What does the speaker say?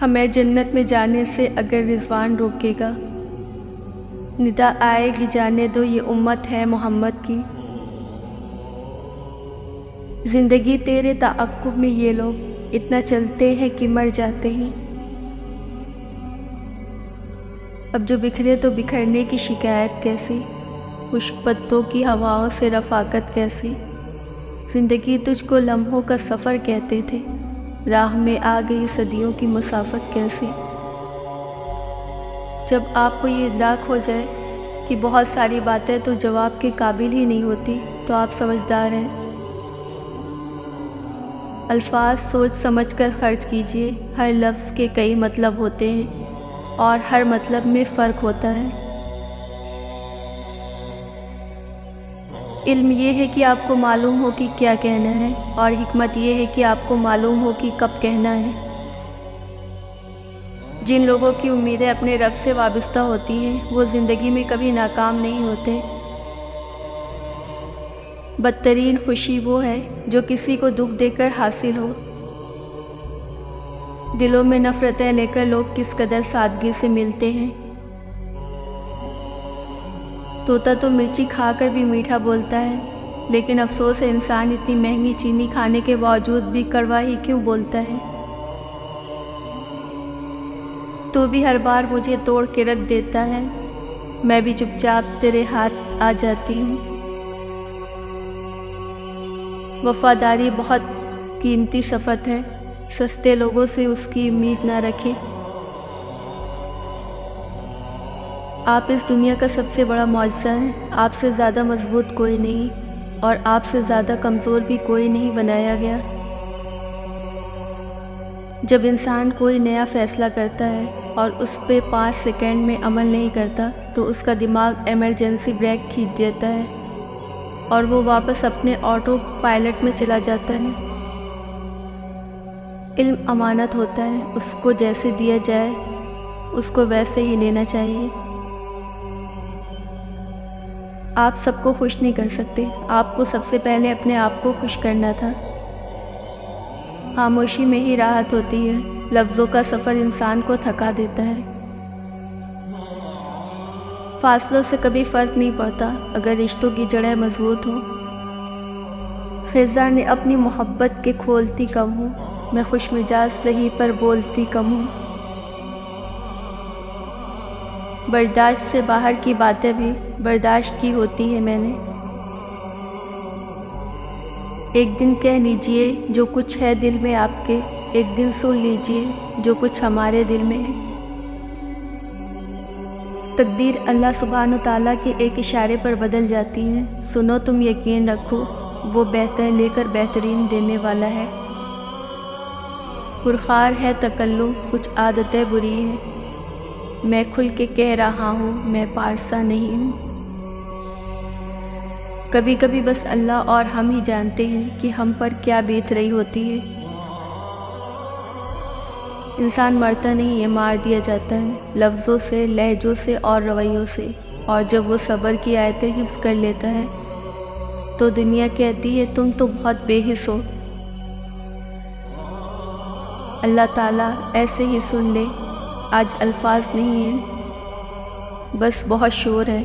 हमें जन्नत में जाने से अगर रिजवान रोकेगा, निदा आएगी जाने दो ये उम्मत है मोहम्मद की। ज़िंदगी तेरे ताअक्कुब में ये लोग इतना चलते हैं कि मर जाते हैं। अब जो बिखरे तो बिखरने की शिकायत कैसी, खुश्क पत्तों की हवाओं से रफ़ाकत कैसी। ज़िंदगी तुझको लम्हों का सफ़र कहते थे, राह में आ गई सदियों की मुसाफत कैसी। जब आपको ये इदराक हो जाए कि बहुत सारी बातें तो जवाब के काबिल ही नहीं होती, तो आप समझदार हैं। अल्फाज सोच समझ कर खर्च कीजिए, हर लफ्ज़ के कई मतलब होते हैं और हर मतलब में फ़र्क होता है। इल्म ये है कि आपको मालूम हो कि क्या कहना है, और हिकमत ये है कि आपको मालूम हो कि कब कहना है। जिन लोगों की उम्मीदें अपने रब से वाबस्ता होती हैं, वो ज़िंदगी में कभी नाकाम नहीं होते। बदतरीन खुशी वो है जो किसी को दुख देकर हासिल हो। दिलों में नफ़रतें लेकर लोग किस कदर सादगी से मिलते हैं। तोता तो मिर्ची खाकर भी मीठा बोलता है, लेकिन अफसोस है इंसान इतनी महंगी चीनी खाने के बावजूद भी कड़वा ही क्यों बोलता है। तू भी हर बार मुझे तोड़ के रख देता है, मैं भी चुपचाप तेरे हाथ आ जाती हूँ। वफ़ादारी बहुत कीमती सफ़त है, सस्ते लोगों से उसकी उम्मीद ना रखें। आप इस दुनिया का सबसे बड़ा मौजज़ा हैं। आपसे ज़्यादा मजबूत कोई नहीं और आपसे ज़्यादा कमज़ोर भी कोई नहीं बनाया गया। जब इंसान कोई नया फ़ैसला करता है और उस पे 5 सेकंड में अमल नहीं करता, तो उसका दिमाग इमरजेंसी ब्रेक खींच देता है और वो वापस अपने ऑटो पायलट में चला जाता है। इल्म अमानत होता है, उसको जैसे दिया जाए उसको वैसे ही लेना चाहिए। आप सबको खुश नहीं कर सकते, आपको सबसे पहले अपने आप को खुश करना था। खामोशी में ही राहत होती है, लफ्ज़ों का सफ़र इंसान को थका देता है। फासलों से कभी फ़र्क नहीं पड़ता अगर रिश्तों की जड़ें मजबूत हों। ख़िज़ा ने अपनी मोहब्बत के खोलती कम हूँ, मैं खुश मिजाज सही पर बोलती कम हूँ। बर्दाश्त से बाहर की बातें भी बर्दाश्त की होती है मैंने। एक दिन कह लीजिए जो कुछ है दिल में आपके, एक दिन सुन लीजिए जो कुछ हमारे दिल में है। तकदीर अल्लाह सुब्हान तआला के एक इशारे पर बदल जाती है। सुनो तुम यकीन रखो, वो बेहतर लेकर बेहतरीन देने वाला है। पुरखार है तकल्लुम, कुछ आदतें बुरी हैं, मैं खुल के कह रहा हूँ मैं पारसा नहीं हूँ। कभी कभी बस अल्लाह और हम ही जानते हैं कि हम पर क्या बीत रही होती है। इंसान मरता नहीं है, मार दिया जाता है, लफ्ज़ों से, लहजों से और रवैयों से। और जब वो सब्र की आयतें हिफ्ज़ कर लेता है तो दुनिया कहती है तुम तो बहुत बेहिस हो। अल्लाह ताला ऐसे ही सुन ले। आज अल्फाज नहीं हैं, बस बहुत शोर है।